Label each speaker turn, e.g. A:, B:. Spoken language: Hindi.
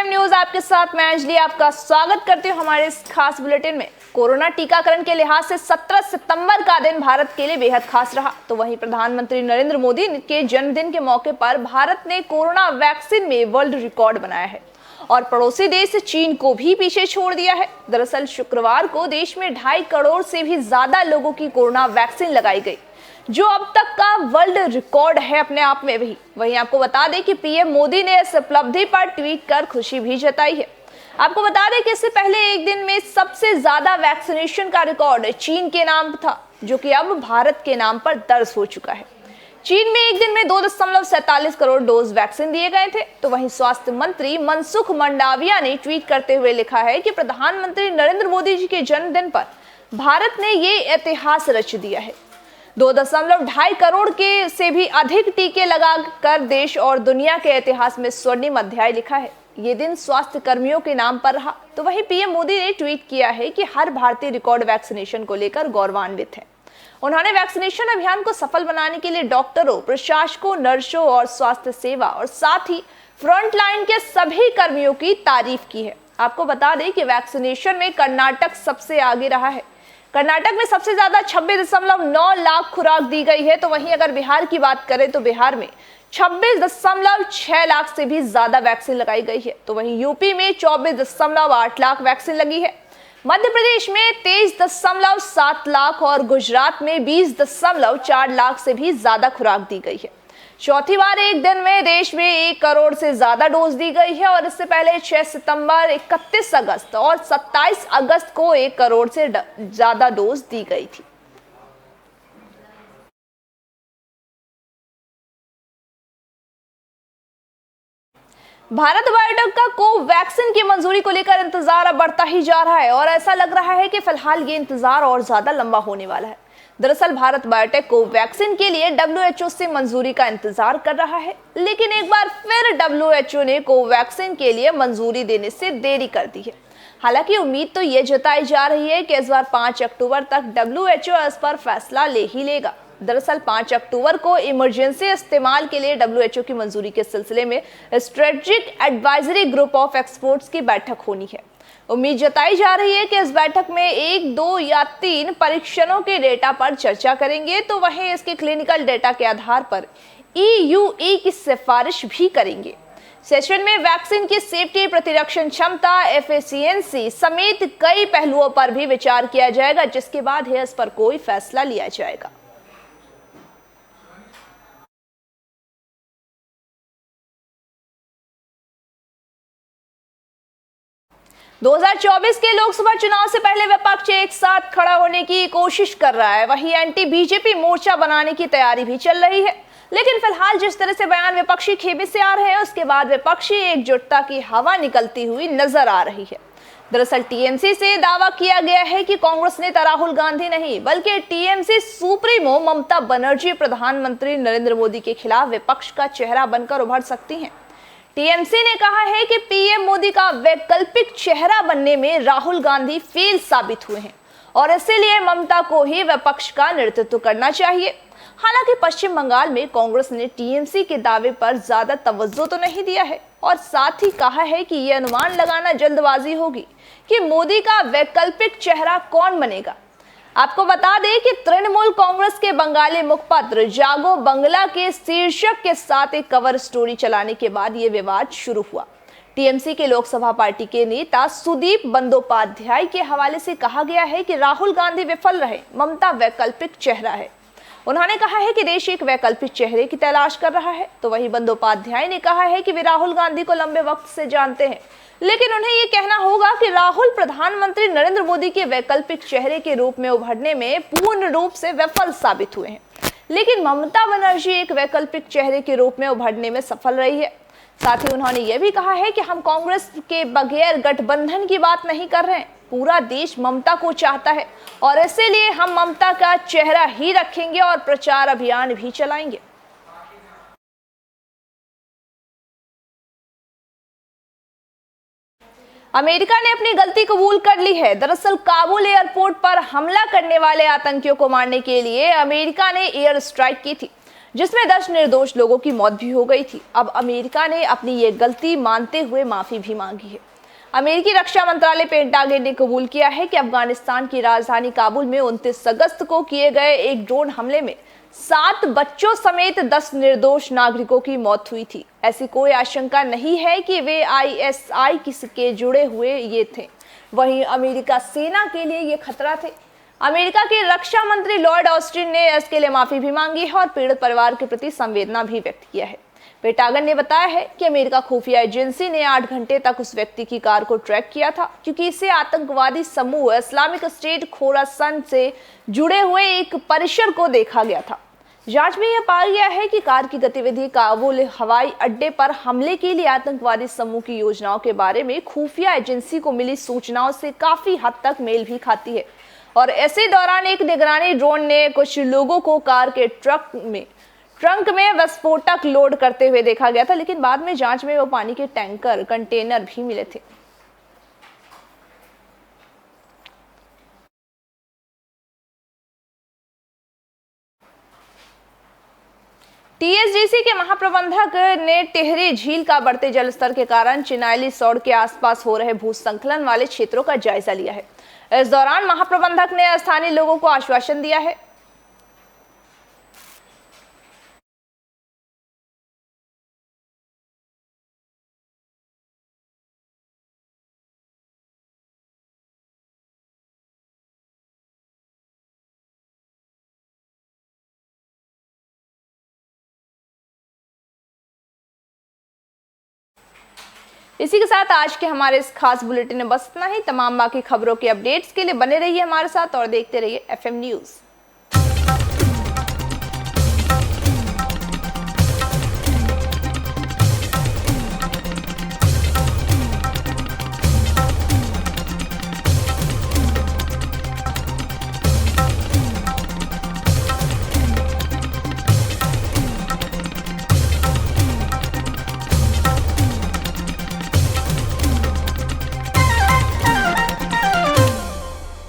A: प्राइम न्यूज आपके साथ मैं अंजलि आपका स्वागत करती हूं हमारे इस खास बुलेटिन में। कोरोना टीकाकरण के लिहाज से 17 सितंबर का दिन भारत के लिए बेहद खास रहा। तो वहीं प्रधानमंत्री नरेंद्र मोदी के जन्मदिन के मौके पर भारत ने कोरोना वैक्सीन में वर्ल्ड रिकॉर्ड बनाया है और पड़ोसी देश चीन को भी पीछे छोड़ दिया है। दरअसल शुक्रवार को देश में 2.5 करोड़ से भी ज्यादा लोगों की कोरोना वैक्सीन लगाई गई, जो अब तक का वर्ल्ड रिकॉर्ड है अपने आप में भी। वहीं आपको बता दें कि पीएम मोदी ने इस उपलब्धि पर ट्वीट कर खुशी भी जताई है। आपको बता दें कि इससे पहले एक दिन में सबसे ज्यादा वैक्सीनेशन का रिकॉर्ड चीन के नाम था, जो कि अब भारत के नाम पर दर्ज हो चुका है। चीन में एक दिन में 2.47 करोड़ डोज वैक्सीन दिए गए थे। तो वहीं स्वास्थ्य मंत्री मनसुख मंडाविया ने ट्वीट करते हुए लिखा है कि प्रधानमंत्री नरेंद्र मोदी जी के जन्मदिन पर भारत ने ये इतिहास रच दिया है। 2.2 करोड़ के से भी अधिक टीके लगाकर देश और दुनिया के इतिहास में स्वर्णिम अध्याय लिखा है। ये दिन स्वास्थ्य कर्मियों के नाम पर रहा। तो वहीं पीएम मोदी ने ट्वीट किया है कि हर भारतीय रिकॉर्ड वैक्सीनेशन को लेकर गौरवान्वित है। उन्होंने वैक्सीनेशन अभियान को सफल बनाने के लिए डॉक्टरों, प्रशासकों, नर्सों और स्वास्थ्य सेवा और साथ ही फ्रंट लाइन के सभी कर्मियों की तारीफ की है। आपको बता दें कि वैक्सीनेशन में कर्नाटक सबसे आगे रहा है। कर्नाटक में सबसे ज्यादा 26.9 लाख खुराक दी गई है। तो वहीं अगर बिहार की बात करें तो बिहार में 26.6 लाख से भी ज्यादा वैक्सीन लगाई गई है। तो वहीं यूपी में 24.8 लाख वैक्सीन लगी है। मध्य प्रदेश में 23.7 लाख और गुजरात में 20.4 लाख से भी ज्यादा खुराक दी गई है। चौथी बार एक दिन में देश में 1 करोड़ से ज्यादा डोज दी गई है और इससे पहले 6 सितंबर, 31 अगस्त और 27 अगस्त को 1 करोड़ से ज्यादा डोज दी गई थी। भारत बायोटेक का कोवैक्सीन की मंजूरी को लेकर इंतजार अब बढ़ता ही जा रहा है और ऐसा लग रहा है कि फिलहाल ये इंतजार और ज्यादा लंबा होने वाला है। दरअसल भारत बायोटेक कोवैक्सीन के लिए WHO से मंजूरी का इंतजार कर रहा है, लेकिन एक बार फिर WHO ने कोवैक्सीन के लिए मंजूरी देने से देरी कर दी है। हालांकि उम्मीद तो ये जताई जा रही है कि इस बार 5 अक्टूबर तक WHO इस पर फैसला ले ही लेगा। दरअसल 5 अक्टूबर को इमरजेंसी इस्तेमाल के लिए WHO की मंजूरी के सिलसिले में strategic advisory group of experts की बैठक होनी है। उम्मीद जताई जा रही है कि इस बैठक में 1, 2 या 3 परीक्षणों के डेटा पर चर्चा करेंगे, तो वहीं इसके क्लिनिकल डेटा के आधार पर EUA की सिफारिश भी करेंगे। सेशन में वैक्सीन की सेफ्टी, प्रतिरक्षण क्षमता, एफिशिएंसी समेत कई पहलुओं पर भी विचार किया जाएगा, जिसके बाद ही इस पर कोई फैसला लिया जाएगा। दो 2024 के लोकसभा चुनाव से पहले विपक्ष एक साथ खड़ा होने की कोशिश कर रहा है। वहीं एंटी बीजेपी मोर्चा बनाने की तैयारी भी चल रही है। लेकिन फिलहाल जिस तरह से बयान विपक्षी खेमे से आ रहे हैं, उसके बाद विपक्षी एकजुटता की हवा निकलती हुई नजर आ रही है। दरअसल टीएमसी से दावा किया गया है कि कांग्रेस नेता राहुल गांधी नहीं, बल्कि टीएमसी सुप्रीमो ममता बनर्जी प्रधानमंत्री नरेंद्र मोदी के खिलाफ विपक्ष का चेहरा बनकर उभर सकती हैं। टीएमसी ने कहा है कि पीएम मोदी का वैकल्पिक चेहरा बनने में राहुल गांधी फेल साबित हुए हैं और इसीलिए ममता को ही विपक्ष का नेतृत्व करना चाहिए। हालांकि पश्चिम बंगाल में कांग्रेस ने टीएमसी के दावे पर ज्यादा तवज्जो तो नहीं दिया है और साथ ही कहा है कि यह अनुमान लगाना जल्दबाजी होगी कि मोदी का वैकल्पिक चेहरा कौन बनेगा। आपको बता दें कि तृणमूल कांग्रेस के बंगाली मुखपत्र जागो बंगला के शीर्षक के साथ एक कवर स्टोरी चलाने के बाद यह विवाद शुरू हुआ। टीएमसी के लोकसभा पार्टी के नेता सुदीप बंदोपाध्याय के हवाले से कहा गया है कि राहुल गांधी विफल रहे, ममता वैकल्पिक चेहरा है। उन्होंने कहा है कि देश एक वैकल्पिक चेहरे की तलाश कर रहा है। तो वहीं बंदोपाध्याय ने कहा है कि वे राहुल गांधी को लंबे वक्त से जानते हैं, लेकिन उन्हें यह कहना होगा कि राहुल प्रधानमंत्री नरेंद्र मोदी के वैकल्पिक चेहरे के रूप में उभरने में पूर्ण रूप से विफल साबित हुए हैं। लेकिन ममता बनर्जी एक वैकल्पिक चेहरे के रूप में उभरने में सफल रही है। साथ ही उन्होंने यह भी कहा है कि हम कांग्रेस के बगैर गठबंधन की बात नहीं कर रहे हैं। पूरा देश ममता को चाहता है और इसीलिए हम ममता का चेहरा ही रखेंगे और प्रचार अभियान भी चलाएंगे। अमेरिका ने अपनी गलती कबूल कर ली है। दरअसल काबुल एयरपोर्ट पर हमला करने वाले आतंकियों को मारने के लिए अमेरिका ने एयर स्ट्राइक की थी, जिसमें 10 निर्दोष लोगों की मौत भी हो गई थी। अब अमेरिका ने अपनी ये गलती मानते हुए माफी भी मांगी है। अमेरिकी रक्षा मंत्रालय पेंटागन ने कबूल किया है कि अफगानिस्तान की राजधानी काबुल में 29 अगस्त को किए गए एक ड्रोन हमले में 7 बच्चों समेत 10 निर्दोष नागरिकों की मौत हुई थी। ऐसी कोई आशंका नहीं है कि वे आईएसआई के जुड़े हुए ये थे। वहीं अमेरिका सेना के लिए ये खतरा थे। अमेरिका के रक्षा मंत्री लॉर्ड ऑस्टिन ने इसके लिए माफी भी मांगी है और पीड़ित परिवार के प्रति संवेदना भी व्यक्त किया है। पेंटागन ने बताया है कि अमेरिका खुफिया एजेंसी ने 8 घंटे तक उस व्यक्ति की कार को ट्रैक किया था, क्योंकि इसे आतंकवादी समूह इस्लामिक स्टेट खोरासान से जुड़े हुए एक परिसर को देखा गया था। जांच में यह पाया गया है कि कार की गतिविधि काबुल हवाई अड्डे पर हमले के लिए आतंकवादी समूह की योजनाओं के बारे में खुफिया एजेंसी को मिली सूचनाओं से काफी हद तक मेल भी खाती है। और ऐसे दौरान एक निगरानी ड्रोन ने कुछ लोगों को कार के ट्रंक में विस्फोटक लोड करते हुए देखा गया था, लेकिन बाद में जांच में वो पानी के टैंकर कंटेनर भी मिले थे। टीएचडीसी के महाप्रबंधक ने टिहरी झील का बढ़ते जलस्तर के कारण चिनाइली सौड़ के आसपास हो रहे भूस्खलन वाले क्षेत्रों का जायजा लिया है। इस दौरान महाप्रबंधक ने स्थानीय लोगों को आश्वासन दिया है। इसी के साथ आज के हमारे इस खास बुलेटिन में बस इतना ही। तमाम बाकी खबरों के अपडेट्स के लिए बने रहिए हमारे साथ और देखते रहिए एफएम न्यूज़।